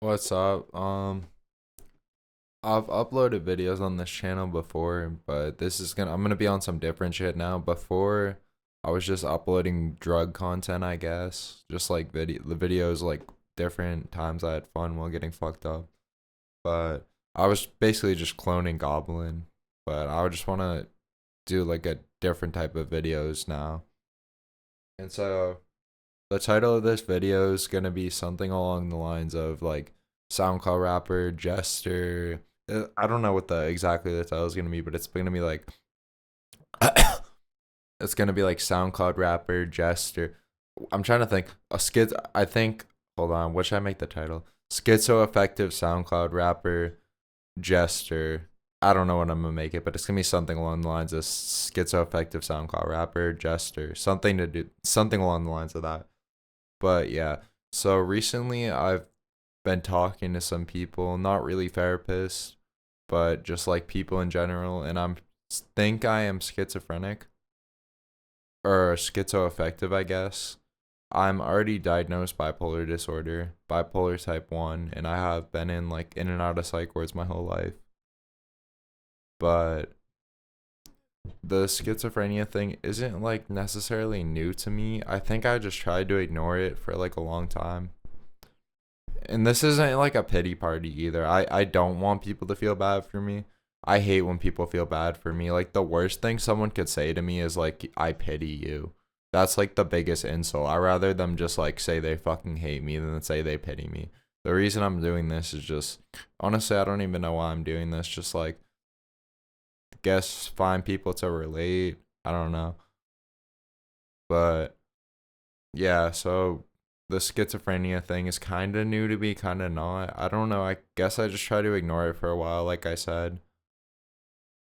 What's up? I've uploaded videos on this channel before, but I'm gonna be on some different shit now. Before, I was just uploading drug content, I guess. Just like the videos like different times I had fun while getting fucked up. But I was basically just cloning Goblin, but I would just wanna do like a different type of videos now. And so the title of this video is gonna be something along the lines of like SoundCloud rapper, jester. I don't know what exactly the title is gonna be, but it's gonna be like it's gonna be like SoundCloud rapper, jester. I'm trying to think. A skit. I think. Hold on. What should I make the title? Schizo-affective SoundCloud rapper, jester. I don't know what I'm gonna make it, but it's gonna be something along the lines of schizo-affective SoundCloud rapper, jester. Something along the lines of that. But yeah, so recently I've been talking to some people, not really therapists, but just like people in general, and think I am schizophrenic or schizoaffective, I guess. I'm already diagnosed bipolar disorder, bipolar type 1, and I have been in and out of psych wards my whole life. But the schizophrenia thing isn't like necessarily new to me. I think I just tried to ignore it for like a long time. And this isn't like a pity party either. I don't want people to feel bad for me. I hate when people feel bad for me. Like the worst thing someone could say to me is like, I pity you. That's like the biggest insult. I rather them just like say they fucking hate me than say they pity me. The reason I'm doing this is just honestly I don't even know why I'm doing this. Just like guess find people to relate. I don't know. But yeah, so the schizophrenia thing is kind of new to me, kind of not. I don't know. I guess I just try to ignore it for a while, like I said.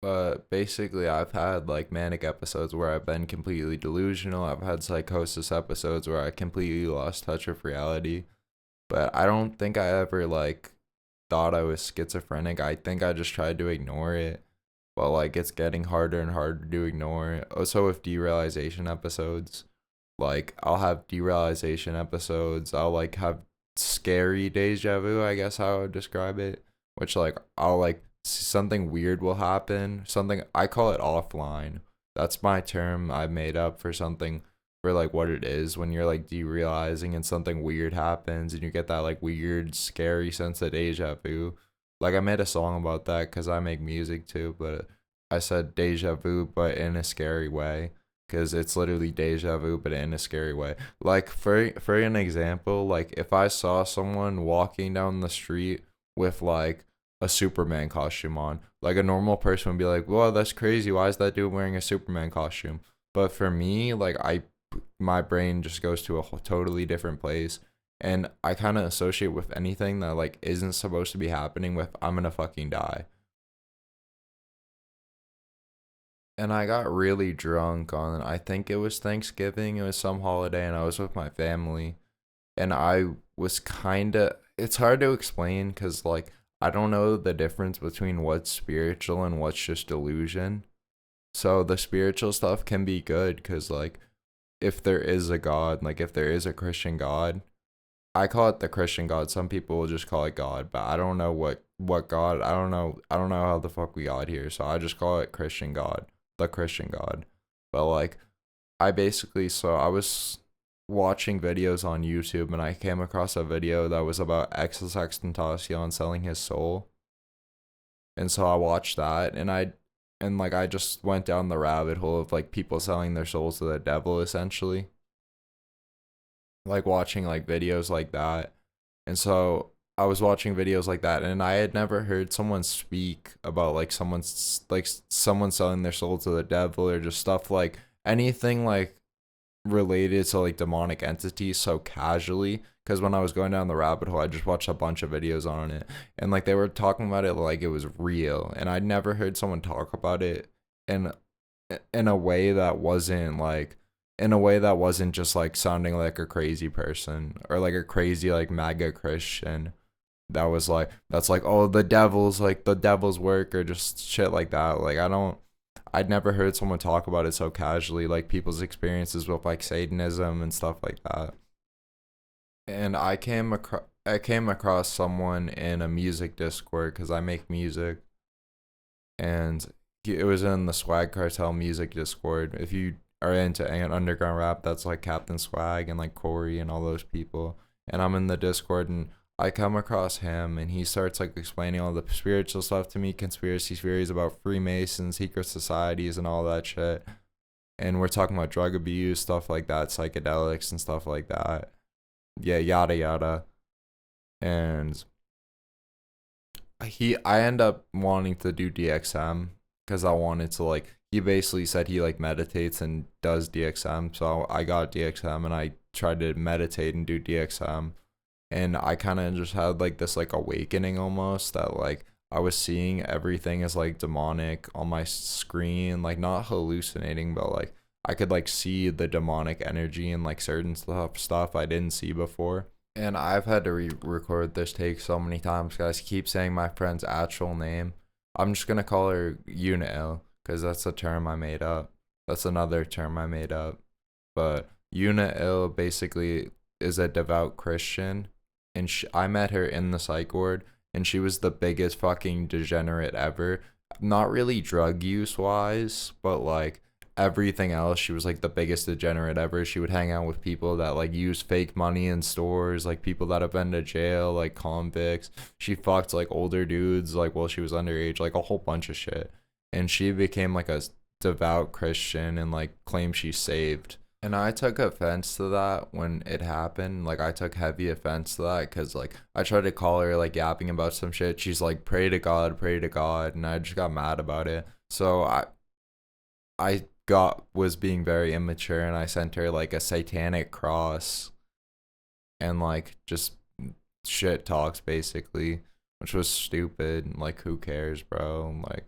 But basically, I've had like manic episodes where I've been completely delusional. I've had psychosis episodes where I completely lost touch with reality. But I don't think I ever like thought I was schizophrenic. I think I just tried to ignore it. But like it's getting harder and harder to ignore. Also with derealization episodes, like I'll have derealization episodes. I'll like have scary deja vu, I guess how I would describe it. Which like I'll like something weird will happen. Something I call it offline. That's my term I made up for something for like what it is when you're like derealizing and something weird happens and you get that like weird scary sense of deja vu. Like I made a song about that because I make music too, but I said deja vu but in a scary way because it's literally deja vu but in a scary way. Like for an example, like if I saw someone walking down the street with like a Superman costume on, like a normal person would be like, "Whoa, that's crazy. Why is that dude wearing a Superman costume?" But for me, like my brain just goes to a totally different place, and I kind of associate with anything that like isn't supposed to be happening with I'm gonna fucking die. And I got really drunk on, I think it was Thanksgiving, it was some holiday, and I was with my family, and I was kind of, it's hard to explain because like I don't know the difference between what's spiritual and what's just delusion. So the spiritual stuff can be good because like if there is a God, like if there is a Christian God, I call it the Christian God. Some people will just call it God, but I don't know what God. I don't know how the fuck we got here. So I just call it Christian God, the Christian God. But like I was watching videos on YouTube and I came across a video that was about XXXTentacion selling his soul. And so I watched that and like I just went down the rabbit hole of like people selling their souls to the devil essentially. Like watching like videos like that. And so I was watching videos like that and I had never heard someone speak about like someone selling their soul to the devil or just stuff like anything like related to like demonic entities so casually because when I was going down the rabbit hole I just watched a bunch of videos on it and like they were talking about it like it was real and I'd never heard someone talk about it in in a way that wasn't like in a way that wasn't just like sounding like a crazy person or like a crazy like MAGA Christian that was like that's like oh the devil's work or just shit like that. Like I'd never heard someone talk about it so casually, like people's experiences with like Satanism and stuff like that. And I came across someone in a music Discord because I make music, and it was in the Swag Cartel music Discord. If you are into underground rap, that's like Captain Swag and like Corey and all those people. And I'm in the Discord, and I come across him, and he starts like explaining all the spiritual stuff to me, conspiracy theories about Freemasons, secret societies, and all that shit. And we're talking about drug abuse, stuff like that, psychedelics and stuff like that. Yeah, yada yada. And I end up wanting to do DXM because I wanted to like, he basically said he like meditates and does DXM, so I got DXM and I tried to meditate and do DXM, and I kind of just had like this like awakening almost that like I was seeing everything as like demonic on my screen, like not hallucinating, but like I could like see the demonic energy and like certain stuff I didn't see before. And I've had to re-record this take so many times, guys. Keep saying my friend's actual name. I'm just gonna call her Unil because that's a term I made up. That's another term I made up. But Unil basically is a devout Christian, and I met her in the psych ward, and she was the biggest fucking degenerate ever. Not really drug use wise, but like everything else, she was like the biggest degenerate ever. She would hang out with people that like use fake money in stores, like people that have been to jail, like convicts. She fucked like older dudes like while she was underage, like a whole bunch of shit. And she became like a devout Christian and like claimed she's saved. And I took offense to that when it happened. Like I took heavy offense to that because like I tried to call her like yapping about some shit. She's like, pray to God, and I just got mad about it. So I got was being very immature, and I sent her like a satanic cross and like just shit talks basically, which was stupid. Like who cares, bro? Like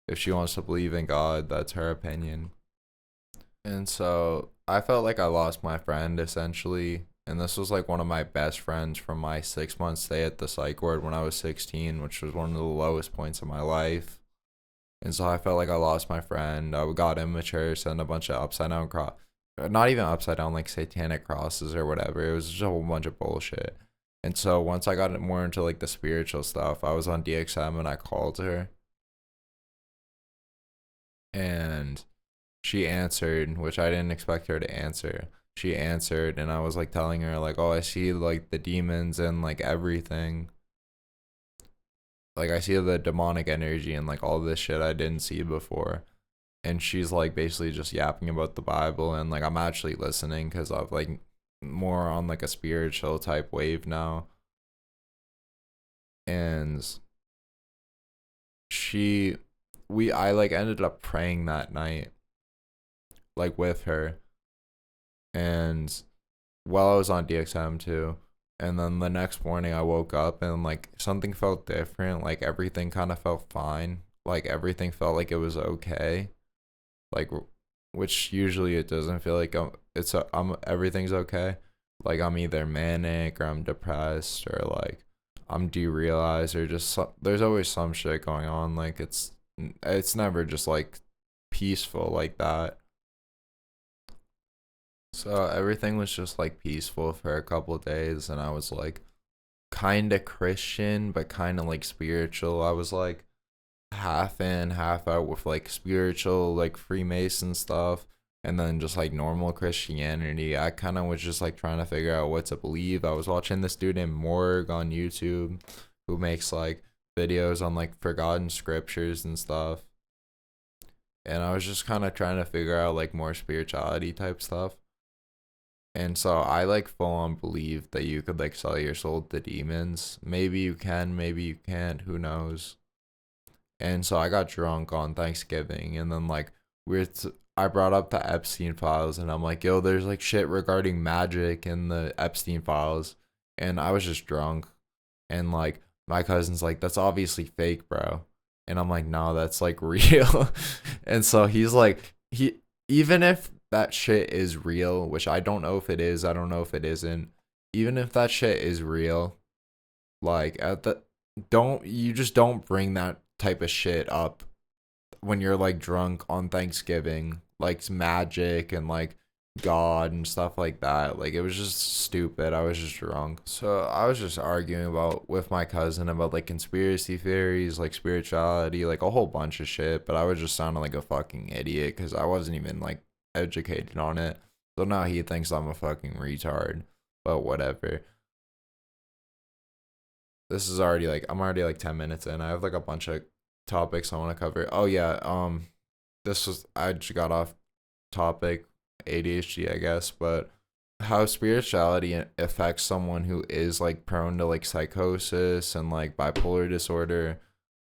if she wants to believe in God, that's her opinion. And so I felt like I lost my friend essentially. And this was like one of my best friends from my 6 month stay at the psych ward when I was 16, which was one of the lowest points of my life. And so I felt like I lost my friend. I got immature, sent a bunch of upside down cross, not even upside down, like satanic crosses or whatever. It was just a whole bunch of bullshit. And so once I got more into like the spiritual stuff, I was on DXM and I called her, and she answered, which I didn't expect her to answer. She answered, and I was like telling her like, oh, I see like the demons and like everything. Like I see the demonic energy and like all this shit I didn't see before. And she's like basically just yapping about the Bible, and like I'm actually listening because I've like more on like a spiritual type wave now. And she I like ended up praying that night like with her, and while I was on DXM too. And then the next morning I woke up and like something felt different. Like everything kind of felt fine. Like everything felt like it was okay. Like which usually it doesn't feel like I'm everything's okay. Like I'm either manic or I'm depressed or like I'm derealized or just there's always some shit going on. Like it's never just like peaceful like that. So everything was just like peaceful for a couple of days, and I was like kind of Christian, but kind of like spiritual. I was like half in, half out with like spiritual, like Freemason stuff, and then just like normal Christianity. I kind of was just like trying to figure out what to believe. I was watching this dude named Morg on YouTube who makes like videos on like forgotten scriptures and stuff. And I was just kind of trying to figure out like more spirituality type stuff. And so I like full on believe that you could like sell your soul to demons. Maybe you can, maybe you can't, who knows. And so I got drunk on Thanksgiving, and then like I brought up the Epstein files, and I'm like, yo, there's like shit regarding magic in the Epstein files. And I was just drunk, and like my cousin's like, that's obviously fake, bro. And I'm like, no, that's like real. And so he's like, even if that shit is real, which I don't know if it is, I don't know if it isn't. Even if that shit is real, like you just don't bring that type of shit up when you're like drunk on Thanksgiving, like magic and like God and stuff like that. Like it was just stupid. I was just drunk. So I was just arguing about with my cousin about like conspiracy theories, like spirituality, like a whole bunch of shit. But I was just sounding like a fucking idiot because I wasn't even like educated on it. So now he thinks I'm a fucking retard. But whatever. This is already like I'm already like 10 minutes in. I have like a bunch of topics I want to cover. Oh yeah, this was I just got off topic, ADHD, I guess, but how spirituality affects someone who is like prone to like psychosis and like bipolar disorder.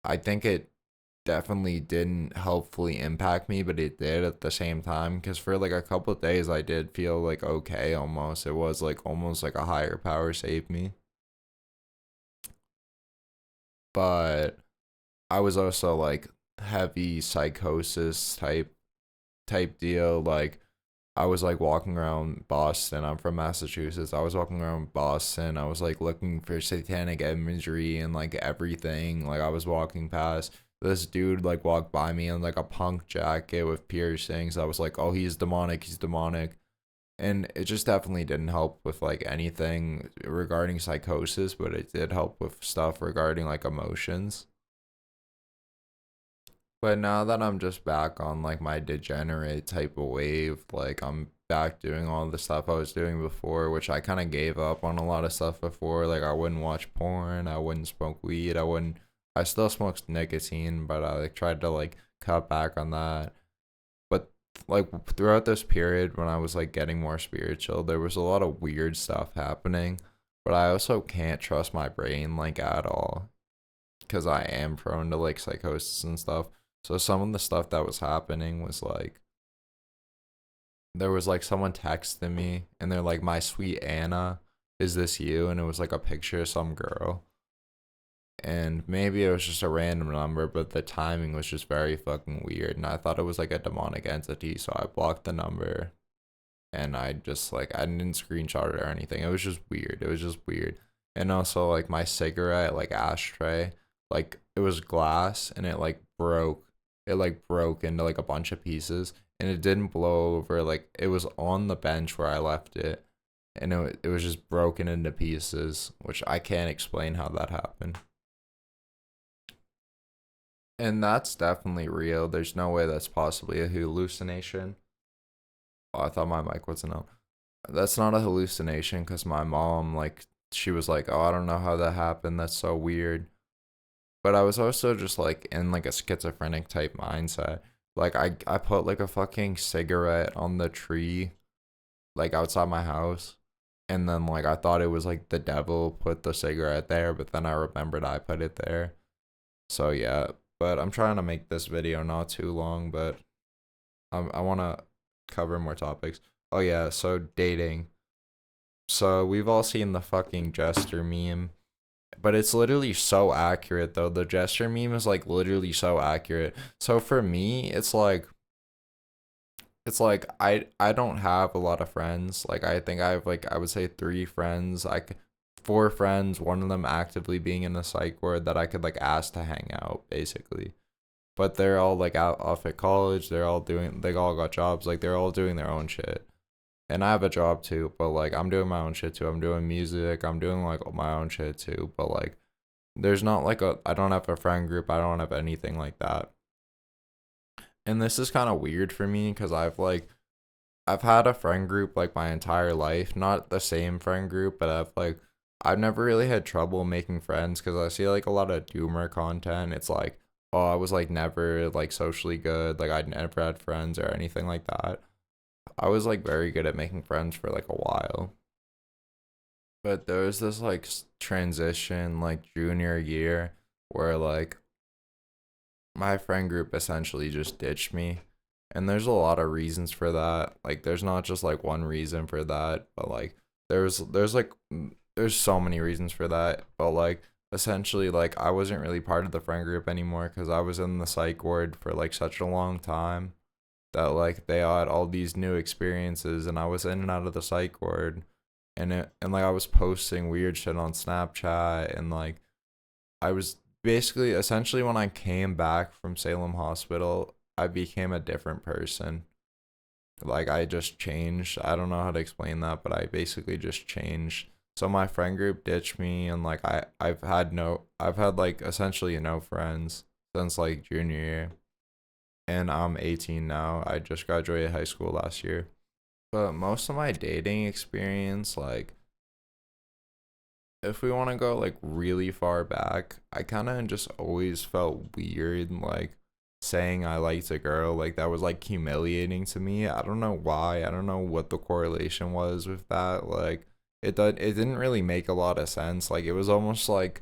I think it definitely didn't helpfully impact me, but it did at the same time because for like a couple of days I did feel like okay almost. It was like almost like a higher power saved me. But I was also like heavy psychosis type deal. Like I was like walking around Boston. I'm from Massachusetts. I was walking around Boston. I was like looking for satanic imagery and like everything. Like I was walking past this dude like walked by me in like a punk jacket with piercings. I was like, "Oh, he's demonic. He's demonic." And it just definitely didn't help with like anything regarding psychosis, but it did help with stuff regarding like emotions. But now that I'm just back on like my degenerate type of wave, like I'm back doing all the stuff I was doing before, which I kind of gave up on a lot of stuff before. Like I wouldn't watch porn, I wouldn't smoke weed, I still smoked nicotine, but I like tried to like cut back on that. But like throughout this period when I was like getting more spiritual, there was a lot of weird stuff happening. But I also can't trust my brain like at all because I am prone to like psychosis and stuff. So some of the stuff that was happening was like there was like someone texting me and they're like, "My sweet Anna, is this you?" And it was like a picture of some girl. And maybe it was just a random number, but the timing was just very fucking weird. And I thought it was like a demonic entity, so I blocked the number and I just like I didn't screenshot it or anything. It was just weird. It was just weird. And also like my cigarette like ashtray, like it was glass and it like broke. It like broke into like a bunch of pieces and it didn't blow over. Like it was on the bench where I left it and it was just broken into pieces, which I can't explain how that happened. And that's definitely real. There's no way that's possibly a hallucination. Oh, I thought my mic wasn't on. That's not a hallucination because my mom, like, she was like, "Oh, I don't know how that happened. That's so weird." But I was also just like in like a schizophrenic type mindset. Like, I put like a fucking cigarette on the tree, like outside my house. And then, like, I thought it was like the devil put the cigarette there, but then I remembered I put it there. So, yeah. But I'm trying to make this video not too long, but I want to cover more topics. Oh, yeah. So, dating. So we've all seen the fucking jester meme, but it's literally so accurate though. The jester meme is like literally so accurate. So for me, it's like I don't have a lot of friends. Like I think I have like I would say three friends. Four friends, one of them actively being in the psych ward that I could like ask to hang out basically. But they're all like out off at college. They all got jobs. Like they're all doing their own shit. And I have a job too, but like I'm doing my own shit too. I'm doing music. I'm doing like my own shit too. But like there's not like I don't have a friend group. I don't have anything like that. And this is kind of weird for me because I've had a friend group like my entire life. Not the same friend group, but I've never really had trouble making friends because I see like a lot of doomer content. It's like, oh, I was like never like socially good. Like I'd never had friends or anything like that. I was like very good at making friends for like a while. But there was this like transition like junior year where like my friend group essentially just ditched me. And there's a lot of reasons for that. Like there's not just like one reason for that, but like there's like there's so many reasons for that. But like essentially like I wasn't really part of the friend group anymore cuz I was in the psych ward for like such a long time that like they had all these new experiences and I was in and out of the psych ward and like I was posting weird shit on Snapchat and like I was basically essentially when I came back from Salem Hospital, I became a different person. Like I just changed. I don't know how to explain that, but I basically just changed. So my friend group ditched me, and like I've had like essentially no friends since like junior year, and I'm 18 now. I just graduated high school last year. But most of my dating experience, like if we want to go like really far back, I kind of just always felt weird, like saying I liked a girl, like that was like humiliating to me. I don't know why. I don't know what the correlation was with that. Like it didn't really make a lot of sense. Like it was almost like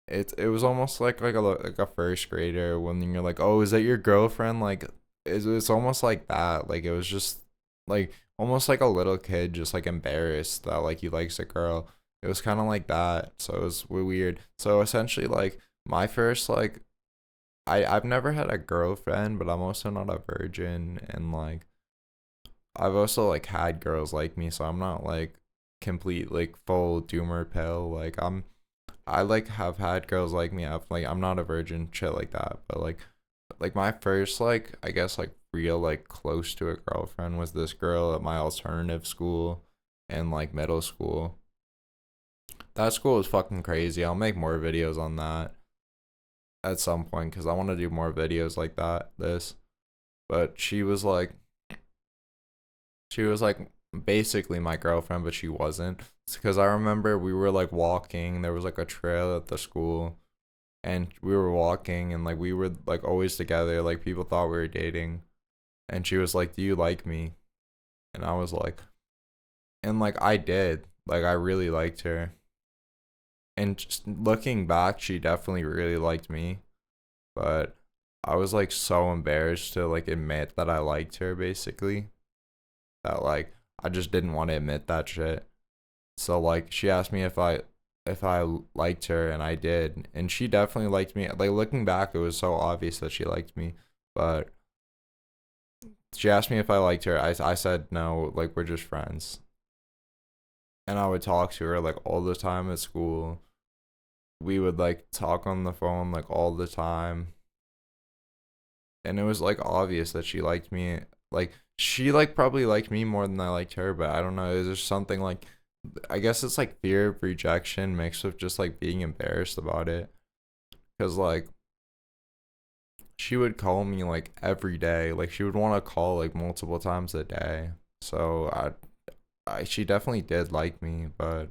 it was almost like a first grader when you're like, "Oh, is that your girlfriend?" Like it's almost like that. Like it was just like almost like a little kid just like embarrassed that like he likes a girl. It was kind of like that. So it was weird. So essentially like my first like I've never had a girlfriend, but I'm also not a virgin, and like I've also like had girls like me, so I'm not like complete like full doomer pill. Like I like have had girls like me. I'm not a virgin, shit like that. But like my first like I guess like real like close to a girlfriend was this girl at my alternative school in like middle school. That school was fucking crazy. I'll make more videos on that at some point because I want to do more videos like that. But she was like basically my girlfriend, but she wasn't. It's because I remember we were like walking. There was like a trail at the school, and we were walking, and like we were like always together. Like people thought we were dating, and she was like, "Do you like me?" And I was like, and like I did. Like I really liked her. And just looking back, she definitely really liked me, but I was like so embarrassed to like admit that I liked her basically. That like I just didn't want to admit that shit. So like she asked me if I liked her, and I did. And she definitely liked me. Like looking back, it was so obvious that she liked me. But she asked me if I liked her. I said no, like we're just friends. And I would talk to her like all the time at school. We would like talk on the phone like all the time. And it was like obvious that she liked me. Like she like probably liked me more than I liked her, but I don't know. Is there something like I guess it's like fear of rejection mixed with just like being embarrassed about it. Cause like she would call me like every day. Like she would want to call like multiple times a day. So she definitely did like me, but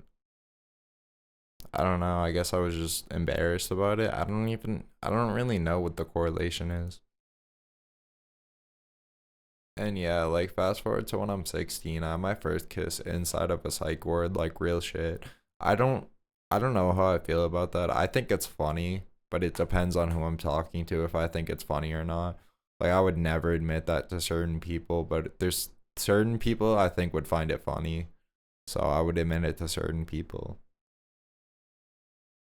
I don't know. I guess I was just embarrassed about it. I don't really know what the correlation is. And yeah, like fast forward to when I'm 16, I had my first kiss inside of a psych ward, like real shit. I don't I don't know how I feel about that. I think it's funny, but it depends on who I'm talking to if I think it's funny or not. Like I would never admit that to certain people, but there's certain people I think would find it funny. So I would admit it to certain people.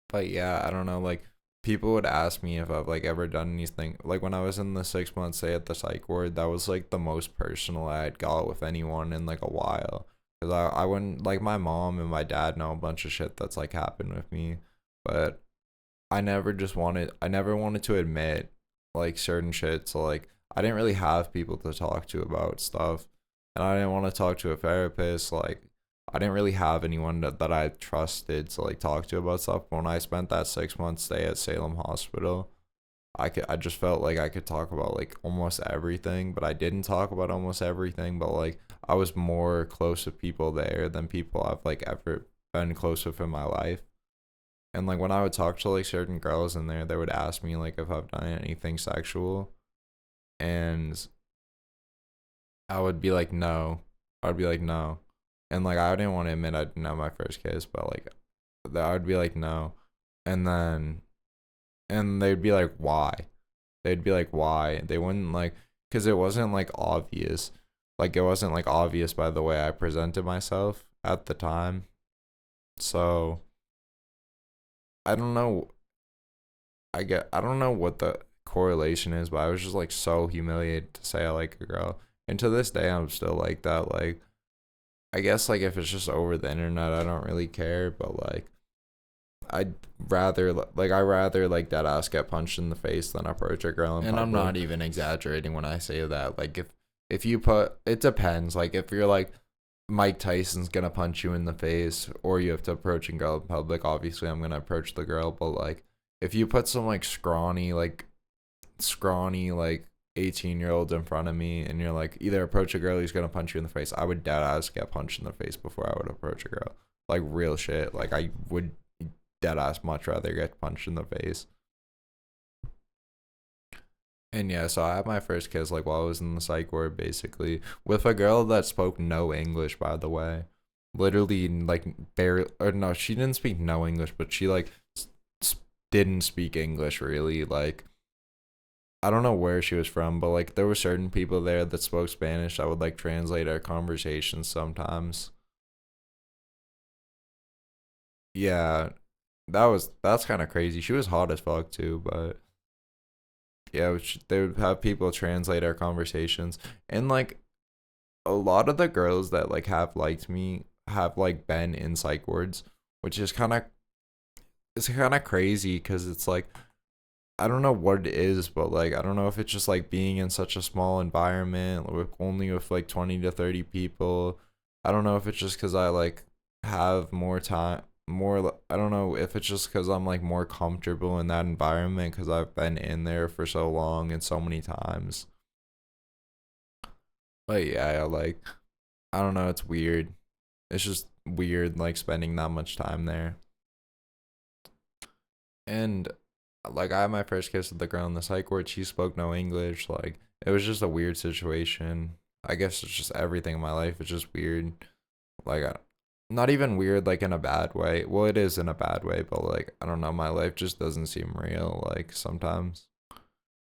But yeah, I don't know, like people would ask me if I've like ever done anything. Like when I was in the 6 month stay at the psych ward, that was like the most personal I had got with anyone in like a while. Cause I wouldn't like my mom and my dad know a bunch of shit that's like happened with me, but I never wanted to admit like certain shit. So like I didn't really have people to talk to about stuff, and I didn't want to talk to a therapist. Like I didn't really have anyone that I trusted to like talk to about stuff. When I spent that 6 month stay at Salem Hospital, I just felt like I could talk about like almost everything, but I didn't talk about almost everything. But like I was more close with people there than people I've like ever been close with in my life. And like when I would talk to like certain girls in there, they would ask me like if I've done anything sexual, and I would be like no. I'd be like no, and like I didn't want to admit I didn't have my first kiss, but like I would be like no, and then and they'd be like why? They'd be like why? They wouldn't like because it wasn't like obvious, like it wasn't like obvious by the way I presented myself at the time. So I don't know I don't know what the correlation is, but I was just like so humiliated to say I like a girl. And to this day I'm still like that. Like I guess like if it's just over the internet, I don't really care, but like I rather like that ass get punched in the face than approach a girl. And I'm not even exaggerating when I say that. Like if you put, it depends. Like if you're like Mike Tyson's gonna punch you in the face, or you have to approach a girl in public. Obviously, I'm gonna approach the girl, but like if you put some like scrawny like 18-year-old in front of me, and you're like either approach a girl who's gonna punch you in the face, I would dead ass get punched in the face before I would approach a girl. Like real shit. Like I would dead ass much rather get punched in the face. And yeah, so I had my first kiss like while I was in the psych ward, basically with a girl that spoke no English, by the way. Literally, like barely, or no, she didn't speak no English, but she like didn't speak English really. Like I don't know where she was from, but like there were certain people there that spoke Spanish that would like translate our conversations sometimes. Yeah, that's kind of crazy. She was hot as fuck too, but yeah, they would have people translate our conversations, and like a lot of the girls that like have liked me have like been in psych wards, which is kind of crazy because it's like I don't know what it is, but like I don't know if it's just like being in such a small environment with only with like 20 to 30 people. I don't know if it's just because I like have more time, I don't know if it's just because I'm like more comfortable in that environment because I've been in there for so long and so many times. But yeah, like I don't know, it's weird. It's just weird like spending that much time there. And like I had my first kiss with the girl in the psych ward. She spoke no English. Like it was just a weird situation. I guess it's just everything in my life is just weird. Like not even weird like in a bad way. Well, it is in a bad way, but like I don't know, my life just doesn't seem real like sometimes.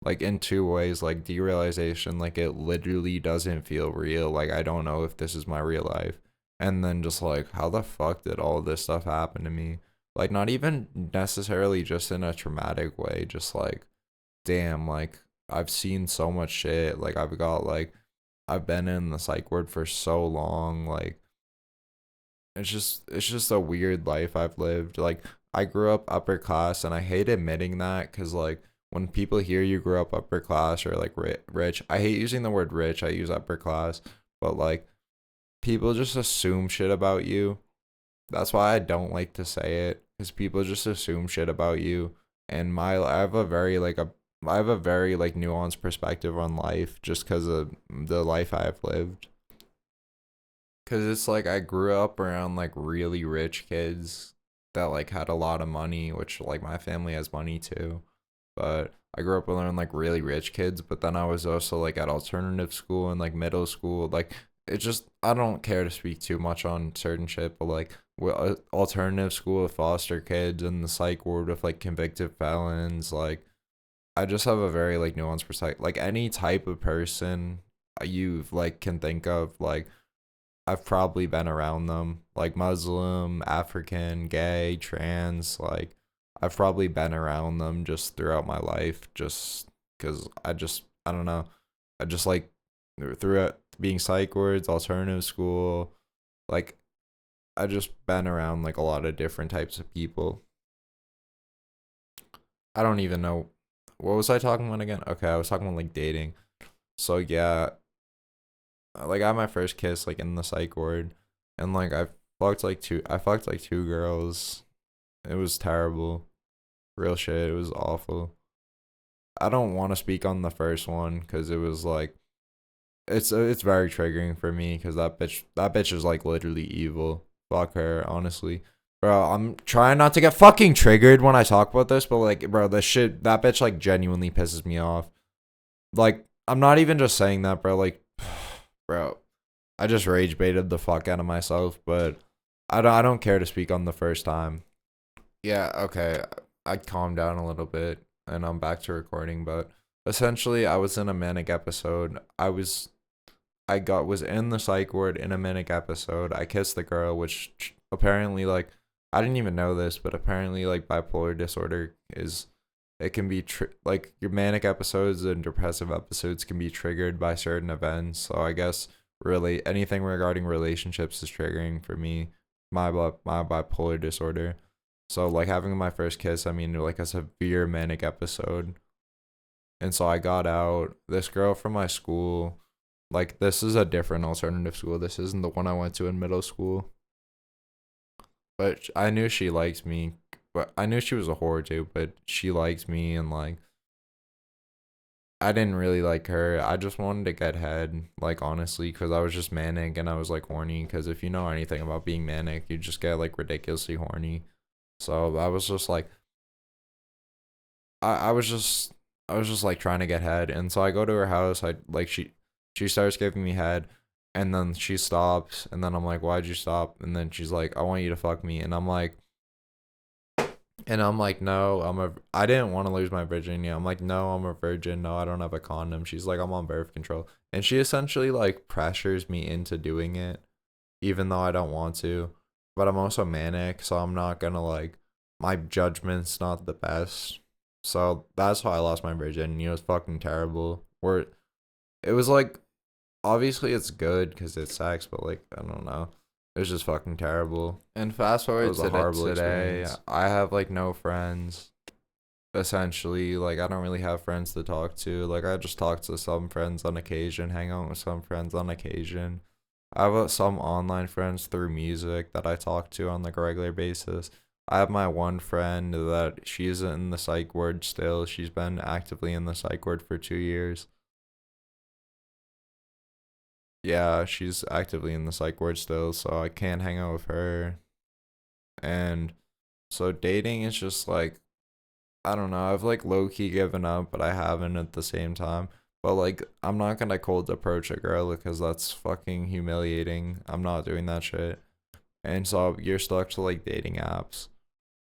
Like in two ways, like derealization, like it literally doesn't feel real. Like I don't know if this is my real life. And then just like how the fuck did all this stuff happen to me? Like not even necessarily just in a traumatic way, just like damn, like I've seen so much shit. Like I've been in the psych ward for so long. Like it's just a weird life I've lived. Like I grew up upper class, and I hate admitting that because like when people hear you grew up upper class or like rich, I hate using the word rich. I use upper class, but like people just assume shit about you. That's why I don't like to say it, because people just assume shit about you. And I have a very like nuanced perspective on life just because of the life I have lived. Cause it's like I grew up around like really rich kids that like had a lot of money, which like my family has money too. But I grew up around like really rich kids, but then I was also like at alternative school and like middle school. Like it just I don't care to speak too much on certain shit, but like alternative school with foster kids and the psych ward with like convicted felons, like I just have a very like nuanced perspective. Like any type of person you like can think of, like I've probably been around them, like Muslim, African, gay, trans, like I've probably been around them just throughout my life just cuz I don't know. I just like throughout being psych wards, alternative school, like I just been around like a lot of different types of people. I don't even know what was I talking about again? Okay, I was talking about like dating. So yeah, like I had my first kiss like in the psych ward, and like I fucked like two girls. It was terrible. Real shit. It was awful. I don't want to speak on the first one because it was like it's very triggering for me because that bitch is like literally evil. Fuck her, honestly. Bro, I'm trying not to get fucking triggered when I talk about this, but like, bro, that bitch like genuinely pisses me off. Like, I'm not even just saying that, bro. Like, bro, I just rage baited the fuck out of myself, but I don't care to speak on the first time. Yeah, okay. I calmed down a little bit and I'm back to recording, but essentially I was in a manic episode. I was in the psych ward in a manic episode. I kissed the girl, which apparently like I didn't even know this, but apparently like bipolar disorder is it can be like your manic episodes and depressive episodes can be triggered by certain events. So I guess really anything regarding relationships is triggering for me. My bipolar disorder. So like having my first kiss, I mean like a severe manic episode. And so I got out. This girl from my school Like, this is a different alternative school. This isn't the one I went to in middle school. But I knew she liked me. But I knew she was a whore too, but she liked me, and like I didn't really like her. I just wanted to get head, like honestly, because I was just manic and I was like horny. Because if you know anything about being manic, you just get like ridiculously horny. So I was just like, I was just, I was just like trying to get head, and so I go to her house. I like she starts giving me head, and then she stops, and then I'm like, why'd you stop? And then she's like, I want you to fuck me, and I'm like, no, I didn't want to lose my virginity. I'm like, no, I'm a virgin. No, I don't have a condom. She's like, I'm on birth control. And she essentially like pressures me into doing it, even though I don't want to. But I'm also manic, so I'm not gonna like, my judgment's not the best. So that's how I lost my virginity. It was fucking terrible. Where it was like, obviously it's good because it's sex, but like, I don't know. It was just fucking terrible. And fast It forward was to a horrible today, experience. I have like no friends. Essentially, like I don't really have friends to talk to. Like I just talk to some friends on occasion, hang out with some friends on occasion. I have some online friends through music that I talk to on like a regular basis. I have my one friend that she's in the psych ward still. She's been actively in the psych ward for 2 years. Yeah, she's actively in the psych ward still, so I can't hang out with her. And so dating is just like, I don't know. I've like low key given up, but I haven't at the same time. But like, I'm not gonna cold approach a girl because that's fucking humiliating. I'm not doing that shit. And so you're stuck to like dating apps,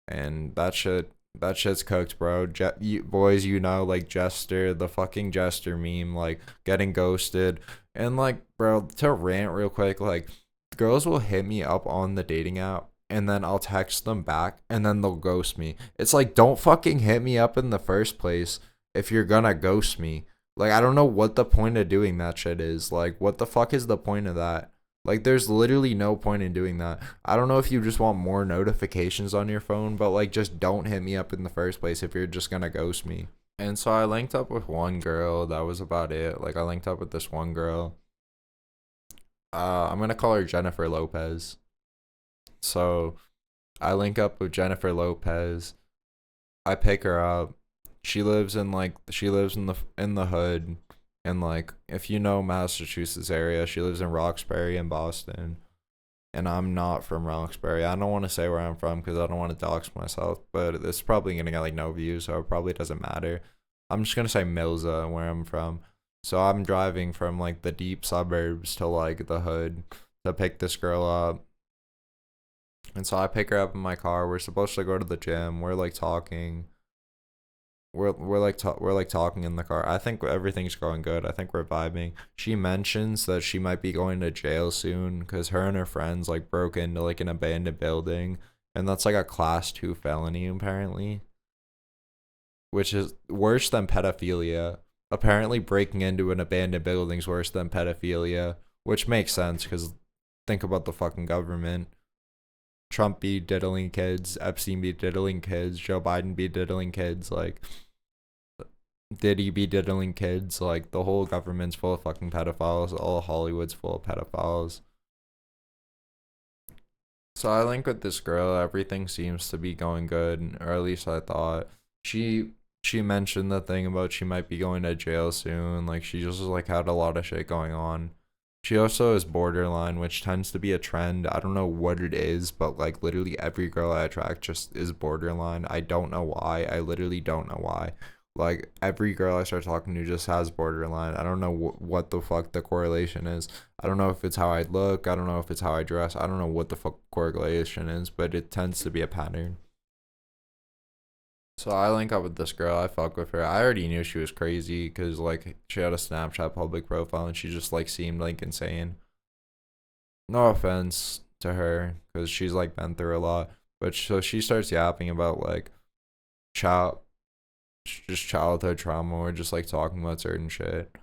and that shit's cooked, bro. You, boys, you know, like Jester, the fucking Jester meme, like getting ghosted, and like, bro, to rant real quick, like, girls will hit me up on the dating app, and then I'll text them back, and then they'll ghost me. It's like, don't fucking hit me up in the first place if you're gonna ghost me. Like, I don't know what the point of doing that shit is. Like, what the fuck is the point of that? Like, there's literally no point in doing that. I don't know if you just want more notifications on your phone, but like, just don't hit me up in the first place if you're just gonna ghost me. And so I linked up with one girl. That was about it. Like, I linked up with this one girl. I'm gonna call her Jennifer Lopez. So I link up with Jennifer Lopez. I pick her up. She lives in the hood, and like, if you know Massachusetts area, she lives in Roxbury in Boston, and I'm not from Roxbury. I don't want to say where I'm from because I don't want to dox myself, but it's probably gonna get like no views, so it probably doesn't matter. I'm just gonna say Milza, where I'm from. So I'm driving from like the deep suburbs to like the hood to pick this girl up. And so I pick her up in my car. We're supposed to go to the gym. We're like talking. We're like talking in the car. I think everything's going good. I think we're vibing. She mentions that she might be going to jail soon because her and her friends like broke into like an abandoned building, and that's like a class 2 felony apparently, which is worse than pedophilia. Apparently, breaking into an abandoned building is worse than pedophilia, which makes sense because think about the fucking government. Trump be diddling kids, Epstein be diddling kids, Joe Biden be diddling kids, like Diddy be diddling kids, like the whole government's full of fucking pedophiles, all Hollywood's full of pedophiles. So I link with this girl, everything seems to be going good, or at least I thought. She she mentioned the thing about she might be going to jail soon, like she just like had a lot of shit going on. She also is borderline, which tends to be a trend. I don't know what it is, but like literally every girl I attract just is borderline. I don't know why. I literally don't know why. Like every girl I start talking to just has borderline. I don't know what the fuck the correlation is. I don't know if it's how I look. I don't know if it's how I dress. I don't know what the fuck correlation is, but it tends to be a pattern. So I link up with this girl. I fuck with her. I already knew she was crazy because like she had a Snapchat public profile and she just like seemed like insane. No offense to her because she's like been through a lot, but so she starts yapping about like child, just childhood trauma or just like talking about certain shit,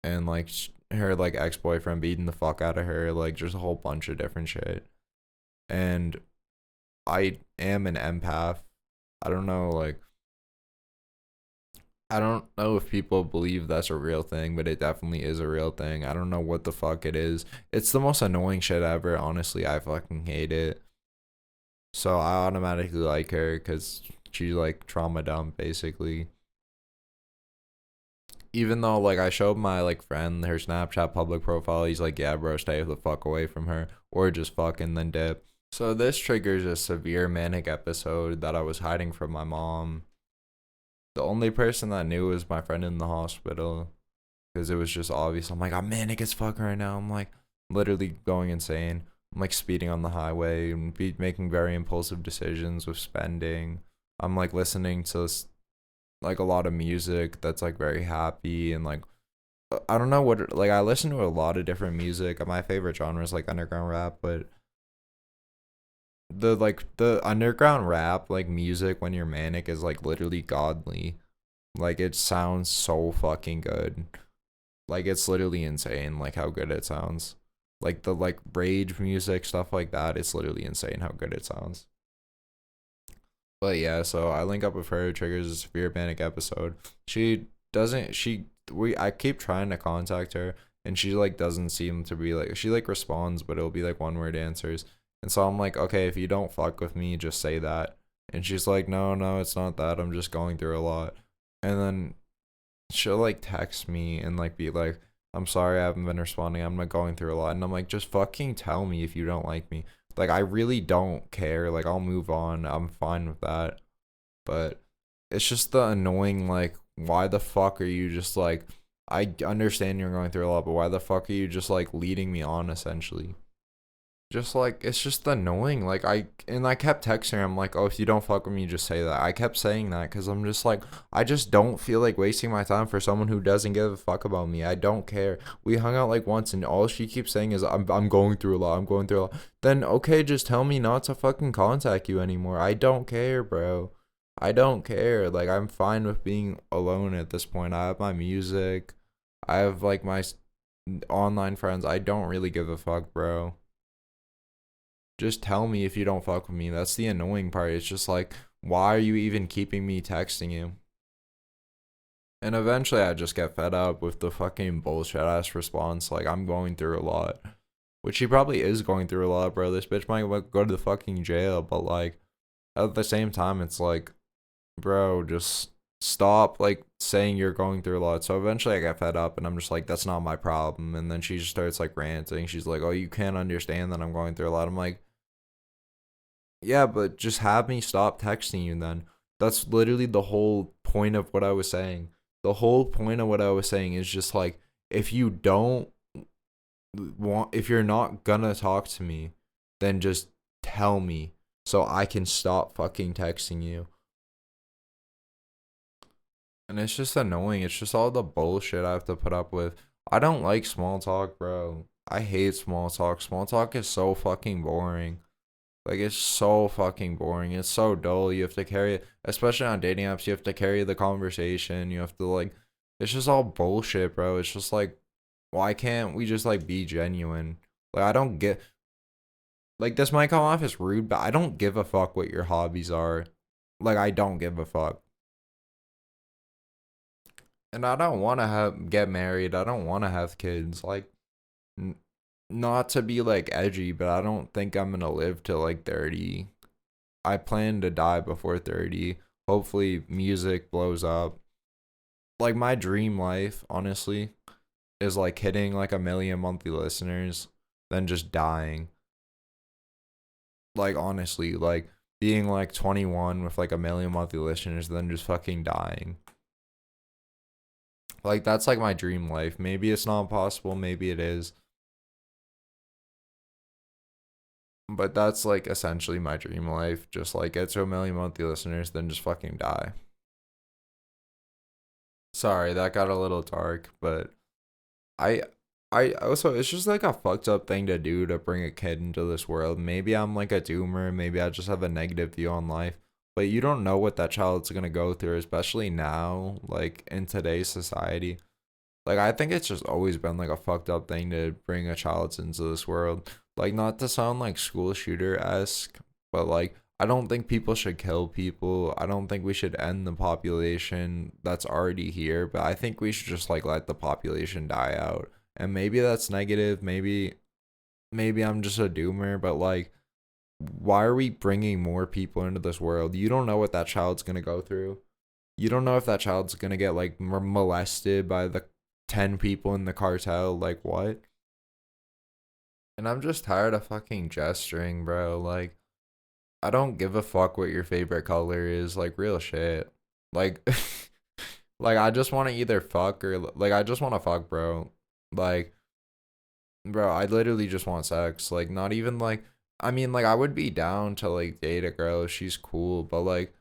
and like her like ex boyfriend beating the fuck out of her, like just a whole bunch of different shit. And I am an empath. I don't know, like I don't know if people believe that's a real thing, but it definitely is a real thing. I don't know what the fuck it is. It's the most annoying shit ever. Honestly, I fucking hate it. So I automatically like her because she's like trauma dump basically. Even though like I showed my like friend her Snapchat public profile, he's like, yeah, bro, stay the fuck away from her or just fucking then dip. So this triggers a severe manic episode that I was hiding from my mom. The only person that knew was my friend in the hospital because it was just obvious. I'm like, I'm manic as fuck right now. I'm like literally going insane. I'm like speeding on the highway and making very impulsive decisions with spending. I'm like listening to like a lot of music that's like very happy and like I don't know what like I listen to a lot of different music. My favorite genre is like underground rap, but the underground rap like music when you're manic is like literally godly. Like it sounds so fucking good. Like it's literally insane like how good it sounds. Like the like rage music stuff like that, it's literally insane how good it sounds. But yeah, so I link up with her, triggers a severe panic episode. She doesn't she we I keep trying to contact her and she like doesn't seem to be like she like responds but it'll be like one word answers. And so I'm like, okay, if you don't fuck with me, just say that. And she's like, no, no, it's not that. I'm just going through a lot. And then she'll like text me and like be like, I'm sorry I haven't been responding. I'm not going through a lot. And I'm like, just fucking tell me if you don't like me. Like I really don't care. Like I'll move on. I'm fine with that. But it's just the annoying like why the fuck are you just like I understand you're going through a lot, but why the fuck are you just like leading me on essentially? Just like it's just annoying. Like I kept texting her. I'm like, oh, if you don't fuck with me, just say that. I kept saying that because I'm just like I just don't feel like wasting my time for someone who doesn't give a fuck about me. I don't care. We hung out like once, and all she keeps saying is I'm going through a lot. I'm going through a lot. Then okay, just tell me not to fucking contact you anymore. I don't care, bro. I don't care. Like I'm fine with being alone at this point. I have my music. I have like my online friends. I don't really give a fuck, bro. Just tell me if you don't fuck with me. That's the annoying part. It's just like, why are you even keeping me texting you? And eventually I just get fed up with the fucking bullshit ass response. Like, I'm going through a lot. Which he probably is going through a lot, bro. This bitch might go to the fucking jail. But, like, at the same time, it's like, bro, just stop, like, saying you're going through a lot. So eventually I get fed up and I'm just like, that's not my problem. And then she just starts, like, ranting. She's like, oh, you can't understand that I'm going through a lot. I'm like, yeah, but just have me stop texting you then. That's literally the whole point of what I was saying. The whole point of what I was saying is just like if you don't if you're not gonna talk to me, then just tell me so I can stop fucking texting you. And it's just annoying. It's just all the bullshit I have to put up with. I don't like small talk, bro. I hate small talk. Small talk is so fucking boring. Like it's so fucking boring. It's so dull. You have to carry it, especially on dating apps. You have to carry the conversation. You have to like, it's just all bullshit, bro. It's just like, why can't we just like be genuine? Like I don't get, like this might come off as rude, but I don't give a fuck what your hobbies are. Like I don't give a fuck. And I don't want to have get married. I don't want to have kids. Like, n- not to be like edgy, but I don't think I'm gonna live till like 30. I plan to die before 30. Hopefully, music blows up. Like, my dream life, honestly, is like hitting like 1 million monthly listeners, then just dying. Like, honestly, like being like 21 with like 1 million monthly listeners, then just fucking dying. Like, that's like my dream life. Maybe it's not possible, maybe it is. But that's like essentially my dream life. Just like get to 1 million monthly listeners, then just fucking die. Sorry, that got a little dark, but I I also it's just like a fucked up thing to do to bring a kid into this world. Maybe I'm like a doomer, maybe I just have a negative view on life. But you don't know what that child's gonna go through, especially now, like in today's society. Like I think it's just always been like a fucked up thing to bring a child into this world. Like not to sound like school shooter esque, but like I don't think people should kill people. I don't think we should end the population that's already here, but I think we should just like let the population die out. And maybe that's negative, maybe I'm just a doomer, but like why are we bringing more people into this world? You don't know what that child's going to go through. You don't know if that child's going to get like molested by the 10 people in the cartel, like what? And I'm just tired of fucking gesturing, bro. Like I don't give a fuck what your favorite color is, like real shit. Like like I just want to either fuck or like I just want to fuck, bro. Like bro, I literally just want sex. Like not even like I mean like I would be down to like date a girl if she's cool, but like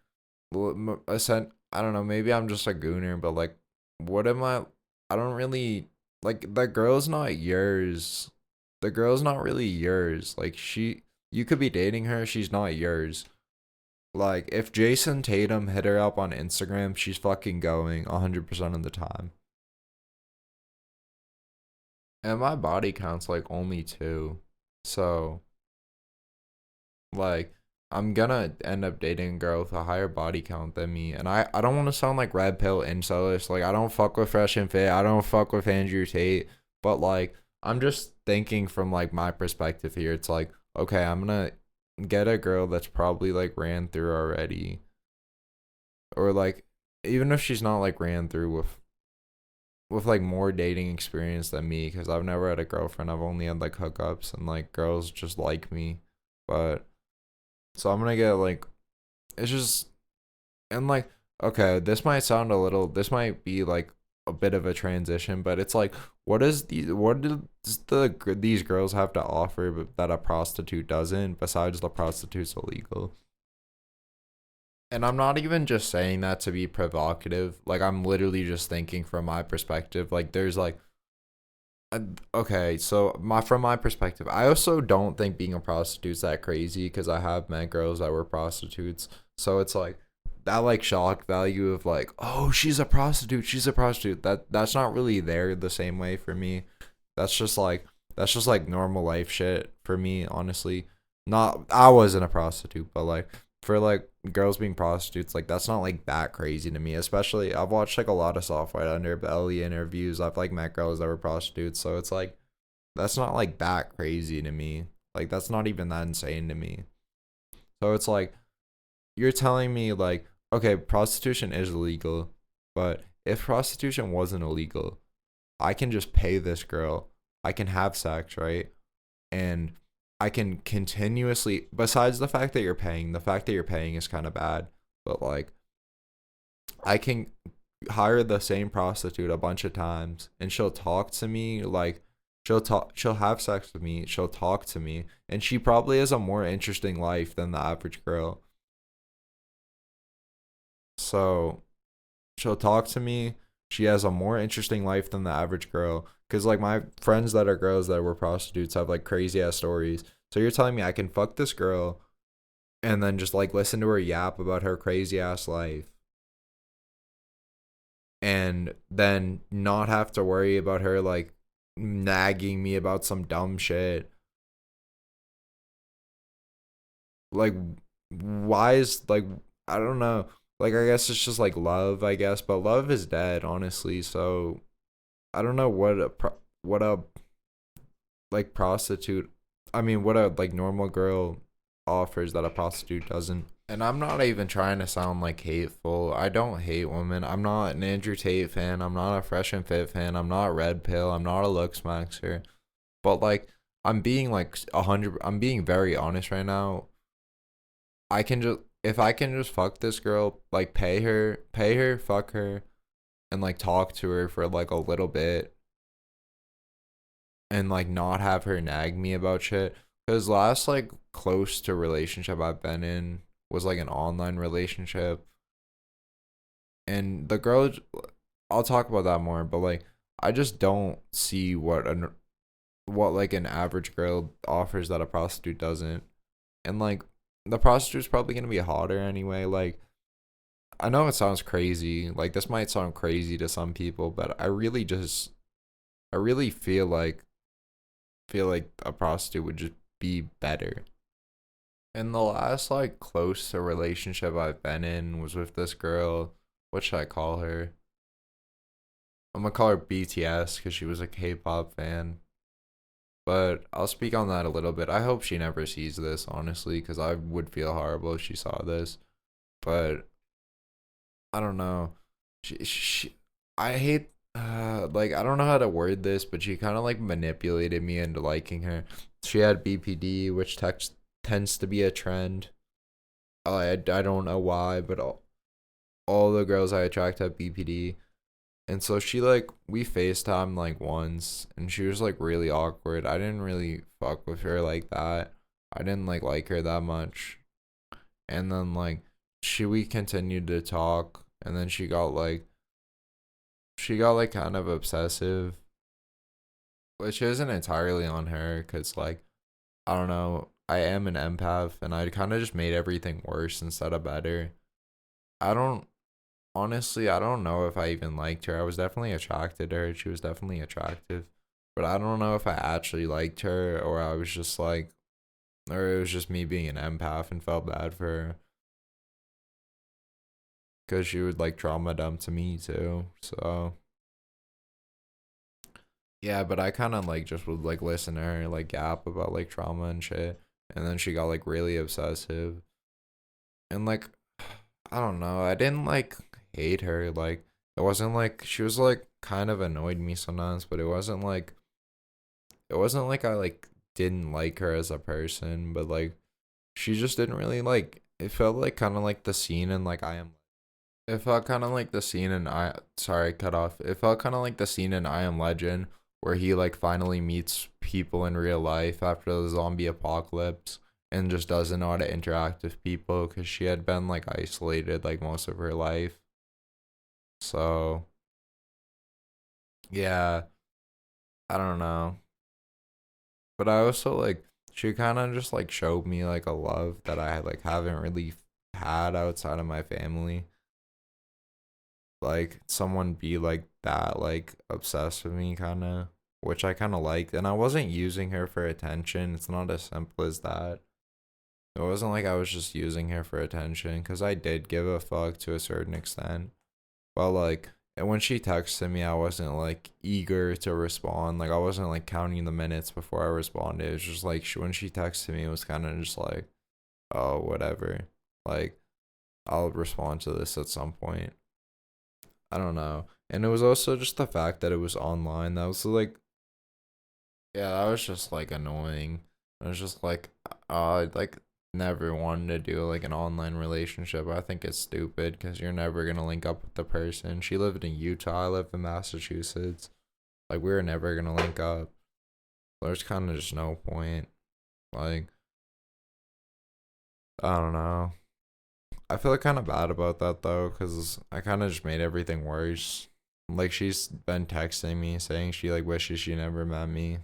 I don't know, maybe I'm just a gooner, but like what am I don't really like the girl's not yours. The girl's not really yours. Like you could be dating her, she's not yours. Like if Jason Tatum hit her up on Instagram, she's fucking going 100% of the time. And my body count's like only 2. So like I'm gonna end up dating a girl with a higher body count than me. And I don't want to sound like red pill incelish. Like I don't fuck with Fresh and Fit. I don't fuck with Andrew Tate. But like I'm just thinking from like my perspective here. It's like, okay, I'm gonna get a girl that's probably like ran through already. Or like even if she's not like ran through with like more dating experience than me, because I've never had a girlfriend. I've only had like hookups and like girls just like me. But so I'm gonna get like it's just and like okay, this might be like a bit of a transition, but it's like what does these girls have to offer that a prostitute doesn't besides the prostitute's illegal? And I'm not even just saying that to be provocative. Like I'm literally just thinking from my perspective. Like there's like okay, so my from my perspective, I also don't think being a prostitute's that crazy because I have met girls that were prostitutes. So it's like that like shock value of like, oh, she's a prostitute. That's not really there the same way for me. That's just like normal life shit for me, honestly. Not I wasn't a prostitute, but like for like girls being prostitutes, like that's not like that crazy to me. Especially I've watched like a lot of soft white underbelly interviews. I've like met girls that were prostitutes, so it's like that's not like that crazy to me. Like that's not even that insane to me. So it's like you're telling me like okay, prostitution is illegal, but if prostitution wasn't illegal, I can just pay this girl. I can have sex, right? And I can continuously besides the fact that you're paying is kind of bad, but like I can hire the same prostitute a bunch of times and she'll talk to me like she'll have sex with me, she'll talk to me, and she probably has a more interesting life than the average girl. So she'll talk to me. She has a more interesting life than the average girl. Cause like my friends that are girls that were prostitutes have like crazy ass stories. So you're telling me I can fuck this girl and then just like listen to her yap about her crazy ass life and then not have to worry about her like nagging me about some dumb shit. Like why is like I don't know. Like I guess it's just like love, I guess, but love is dead, honestly. So I don't know what a like prostitute I mean what a like normal girl offers that a prostitute doesn't. And I'm not even trying to sound like hateful. I don't hate women. I'm not an Andrew Tate fan. I'm not a Fresh and Fit fan. I'm not a Red Pill. I'm not a Looks Maxer. But like I'm being like 100 I'm being very honest right now. I can just if I can just fuck this girl, like pay her, fuck her, and like talk to her for like a little bit and like not have her nag me about shit. Cause last like close to relationship I've been in was like an online relationship, and the girl, I'll talk about that more. But like I just don't see what like an average girl offers that a prostitute doesn't, and like the prostitute's probably gonna be hotter anyway. Like I know it sounds crazy, like this might sound crazy to some people, but I really feel like a prostitute would just be better. And the last like close to relationship I've been in was with this girl. What should I call her? I'm gonna call her BTS because she was a K-pop fan. But I'll speak on that a little bit. I hope she never sees this, honestly, because I would feel horrible if she saw this. But I don't know. I hate, like, I don't know how to word this, but she kind of like manipulated me into liking her. She had BPD, which tends to be a trend. I don't know why, but all the girls I attract have BPD. And so she like we FaceTime like once and she was like really awkward. I didn't really fuck with her like that. I didn't like her that much. And then like we continued to talk and then she got like kind of obsessive, which isn't entirely on her cuz like I don't know, I am an empath and I kind of just made everything worse instead of better. I don't Honestly, I don't know if I even liked her. I was definitely attracted to her. She was definitely attractive. But I don't know if I actually liked her or I was just like, or it was just me being an empath and felt bad for her. Because she would like trauma dump to me too. So, yeah, but I kind of like just would like listen to her like gap about like trauma and shit. And then she got like really obsessive. And like, I don't know. I didn't like hate her. Like, it wasn't like she was like kind of annoyed me sometimes, but it wasn't like I like didn't like her as a person, but like she just didn't really like it felt like kind of like the scene in like I am it felt kind of like the scene in I sorry, cut off. It felt kind of like the scene in I Am Legend where he like finally meets people in real life after the zombie apocalypse and just doesn't know how to interact with people cuz she had been like isolated like most of her life. So, yeah, I don't know. But I also like she kind of just like showed me like a love that I like haven't really had outside of my family. Like someone be like that, like obsessed with me, kind of, which I kind of liked. And I wasn't using her for attention. It's not as simple as that. It wasn't like I was just using her for attention, because I did give a fuck to a certain extent. But like, and when she texted me, I wasn't like eager to respond. Like I wasn't like counting the minutes before I responded. It was just like when she texted me, it was kind of just like, oh, whatever. Like I'll respond to this at some point. I don't know. And it was also just the fact that it was online. That was like, yeah, that was just like annoying. I was just like, I like never wanted to do like an online relationship. I think it's stupid because you're never gonna link up with the person. She lived in Utah. I live in Massachusetts. Like we were never gonna link up. There's kind of just no point. Like I don't know. I feel kind of bad about that though, cause I kind of just made everything worse. Like she's been texting me saying she like wishes she never met me,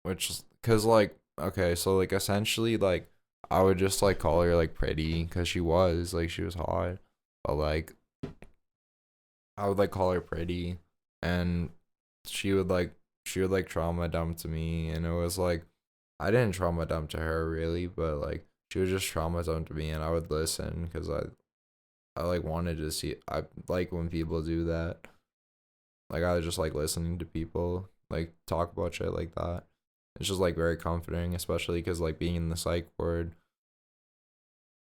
which cause like okay, so like essentially like I would just like call her like pretty, cause she was hot, but like I would like call her pretty, and she would like she would like trauma dump to me, and it was like I didn't trauma dump to her really, but like she would just trauma dump to me, and I would listen because I like wanted to see. I like when people do that. Like I just like listening to people like talk about shit like that. It's just like very comforting, especially because like being in the psych ward.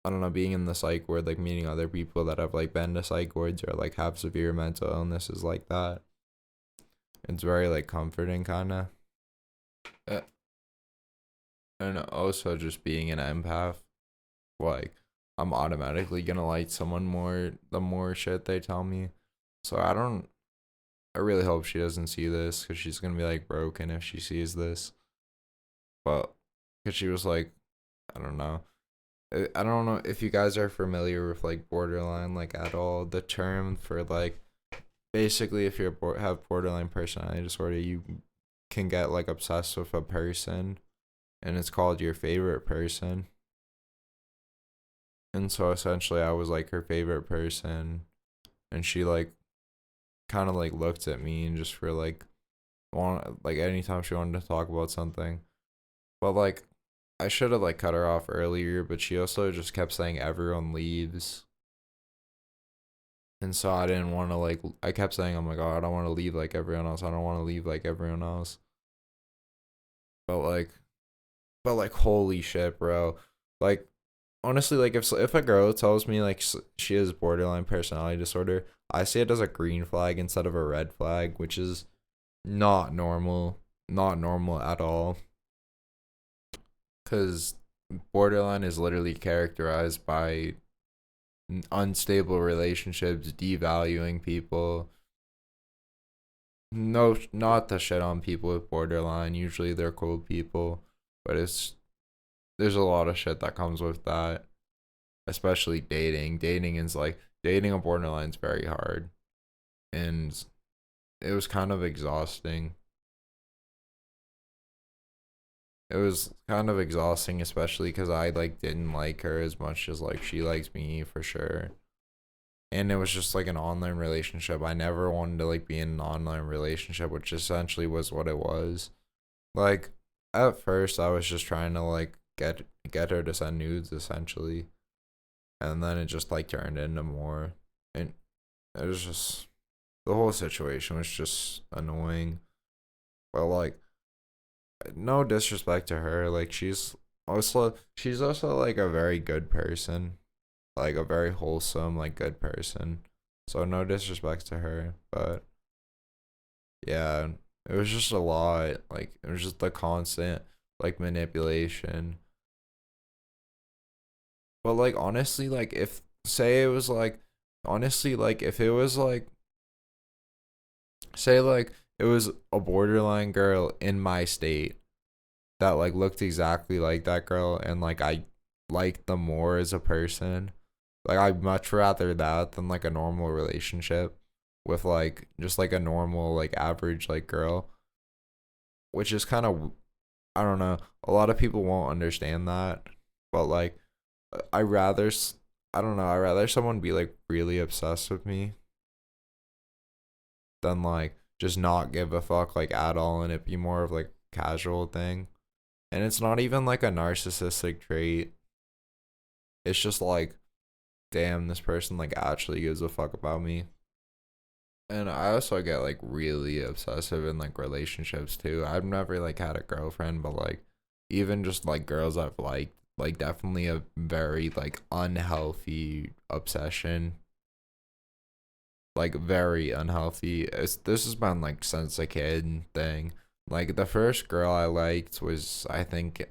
I don't know, being in the psych ward, like meeting other people that have like been to psych wards or like have severe mental illnesses like that. It's very like comforting, kind of. Uh, And also just being an empath, like I'm automatically gonna like someone more the more shit they tell me. So I really hope she doesn't see this because she's gonna be like broken if she sees this. But because she was like, I don't know. I don't know if you guys are familiar with like borderline like at all. The term for like basically if you have borderline personality disorder, you can get like obsessed with a person, and it's called your favorite person. And so essentially, I was like her favorite person, and she like kind of like looked at me and just for like want like anytime she wanted to talk about something, But like I should have like cut her off earlier, but she also just kept saying everyone leaves. And so I didn't want to like I kept saying, "Oh my god, I don't want to leave like everyone else. I don't want to leave like everyone else." But like holy shit, bro. Like honestly, like if a girl tells me like she has borderline personality disorder, I see it as a green flag instead of a red flag, which is not normal, not normal at all. Cuz borderline is literally characterized by unstable relationships, devaluing people. No, not the shit on people with borderline. Usually they're cool people, but there's a lot of shit that comes with that, especially dating. Dating a borderline is very hard, and it was kind of exhausting. It was kind of exhausting, especially because I like didn't like her as much as like she likes me for sure. And it was just like an online relationship. I never wanted to like be in an online relationship, which essentially was what it was. Like at first I was just trying to like get her to send nudes essentially. And then it just like turned into more. And it was just the whole situation was just annoying. But like no disrespect to her, like she's also like a very good person. Like a very wholesome, like good person. So no disrespect to her, but yeah, it was just a lot. Like it was just the constant like manipulation. But like honestly, like if say it was like honestly like if it was like say like it was a borderline girl in my state that like looked exactly like that girl and like I liked them more as a person. Like I'd much rather that than like a normal relationship with like just like a normal like average like girl, which is kind of I don't know. A lot of people won't understand that, but like I rather I don't know. I rather someone be like really obsessed with me than like just not give a fuck like at all and it be more of like casual thing. And it's not even like a narcissistic trait. It's just like damn, this person like actually gives a fuck about me. And I also get like really obsessive in like relationships too. I've never like had a girlfriend, but like even just like girls I've liked, like definitely a very like unhealthy obsession. Like very unhealthy. This has been like since a kid thing. Like the first girl I liked was I think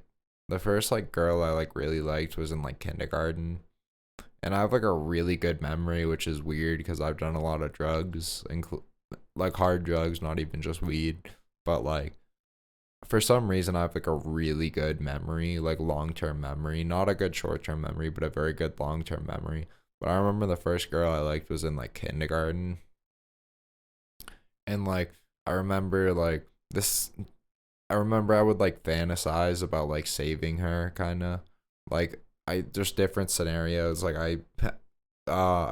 the first like girl I like really liked was in like kindergarten. And I have like a really good memory, which is weird because I've done a lot of drugs, like hard drugs, not even just weed, but like for some reason I have like a really good memory, like long-term memory, not a good short-term memory, but a very good long-term memory. But I remember the first girl I liked was in like kindergarten, and like I remember like this, I remember I would like fantasize about like saving her, kind of like I there's different scenarios. Like I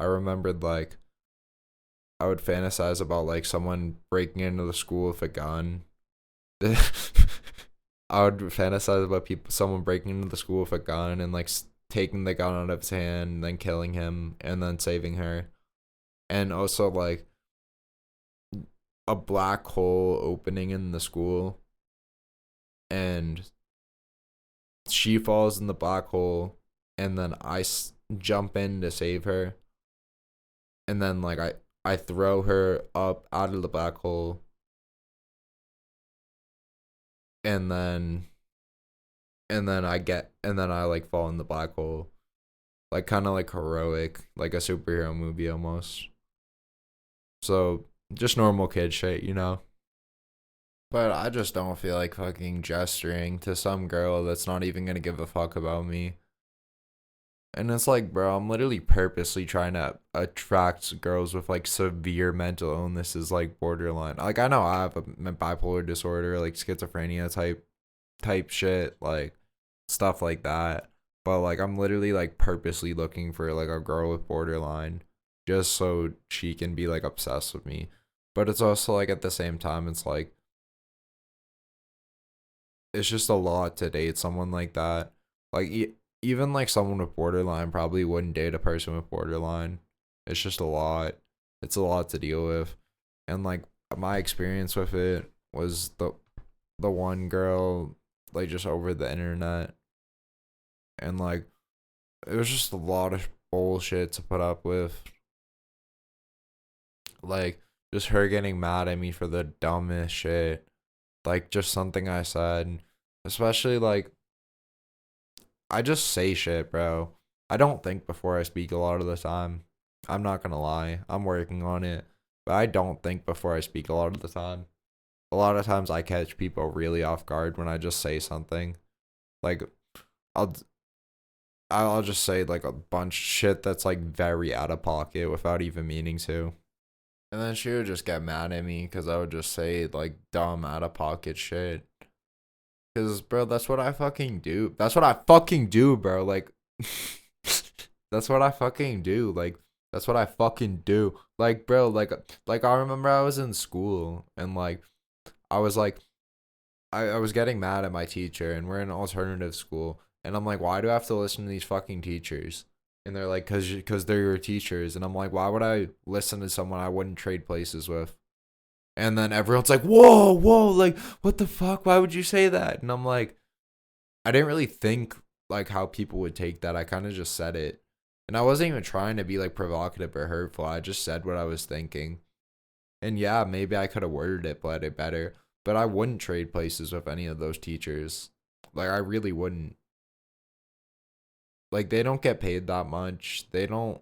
remembered like I would fantasize about like someone breaking into the school with a gun. I would fantasize about someone breaking into the school with a gun and like taking the gun out of his hand, and then killing him, and then saving her. And also like a black hole opening in the school, and she falls in the black hole, and then jump in to save her, and then like I throw her up out of the black hole, and then and then I like fall in the black hole, like kind of like heroic, like a superhero movie almost. So just normal kid shit, you know. But I just don't feel like fucking gesturing to some girl that's not even gonna give a fuck about me. And it's like, bro, I'm literally purposely trying to attract girls with like severe mental illnesses, like borderline. Like I know I have a bipolar disorder, like schizophrenia type shit, like stuff like that. But like I'm literally like purposely looking for like a girl with borderline just so she can be like obsessed with me. But it's also like at the same time, it's like it's just a lot to date someone like that. Like even like someone with borderline probably wouldn't date a person with borderline. It's just a lot. It's a lot to deal with. And like my experience with it was the one girl like just over the internet, and like it was just a lot of bullshit to put up with. Like just her getting mad at me for the dumbest shit. Like just something I said. Especially like I just say shit, bro. I don't think before I speak a lot of the time. I'm not gonna lie. I'm working on it. But I don't think before I speak a lot of the time. A lot of times I catch people really off guard when I just say something. Like I'll I'll just say like a bunch of shit that's like very out of pocket without even meaning to. And then she would just get mad at me because I would just say like dumb out of pocket shit. Cause bro, that's what I fucking do. That's what I fucking do, bro. Like that's what I fucking do. Like that's what I fucking do. Like bro, like I remember I was in school and like I was like I was getting mad at my teacher, and we're in alternative school, and I'm like, why do I have to listen to these fucking teachers? And they're like, cause they're your teachers, and I'm like, why would I listen to someone I wouldn't trade places with? And then everyone's like, whoa, like what the fuck? Why would you say that? And I'm like, I didn't really think like how people would take that. I kind of just said it, and I wasn't even trying to be like provocative or hurtful. I just said what I was thinking. And yeah, maybe I could have worded it better, but I wouldn't trade places with any of those teachers. Like I really wouldn't. Like they don't get paid that much. They don't.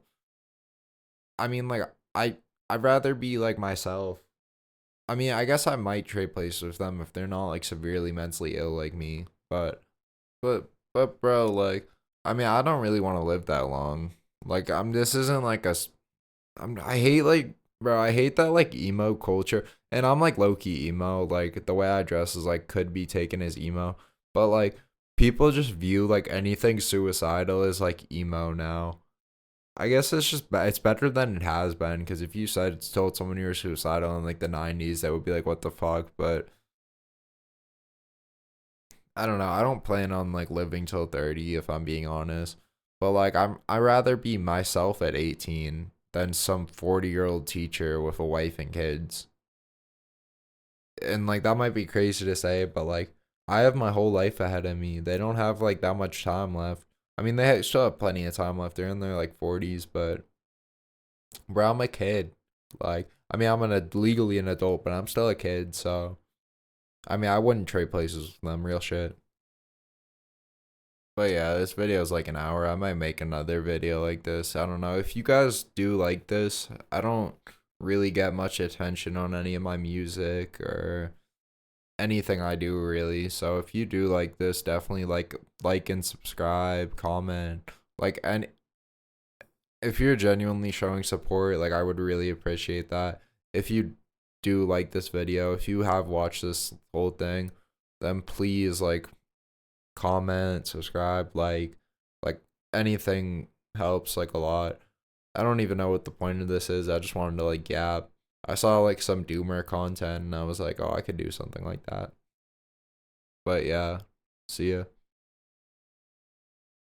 I mean, like I'd rather be like myself. I mean, I guess I might trade places with them if they're not like severely mentally ill like me. But bro, like I mean, I don't really want to live that long. Like this isn't like I hate like bro, I hate that like emo culture. And I'm like low key emo. Like the way I dress is like could be taken as emo. But like people just view like anything suicidal as like emo now. I guess it's just it's better than it has been, because if you told someone you were suicidal in like the 90s, that would be like what the fuck. But I don't know. I don't plan on like living till 30 if I'm being honest. But like I rather be myself at 18 than some 40-year-old teacher with a wife and kids. And like that might be crazy to say, but like I have my whole life ahead of me. They don't have like that much time left. I mean, still have plenty of time left. They're in their like 40s, but bro, I'm a kid. Like, I mean, legally an adult, but I'm still a kid. So, I mean, I wouldn't trade places with them. Real shit. But yeah, this video is like an hour. I might make another video like this. I don't know. If you guys do like this, I don't really get much attention on any of my music or anything I do really. So if you do like this, definitely like and subscribe, comment, like, and if you're genuinely showing support, like I would really appreciate that. If you do like this video, if you have watched this whole thing, then please like comment, subscribe, like anything helps like a lot. I don't even know what the point of this is. I just wanted to like yap. I saw like some doomer content and I was like, oh, I could do something like that. But yeah, see ya.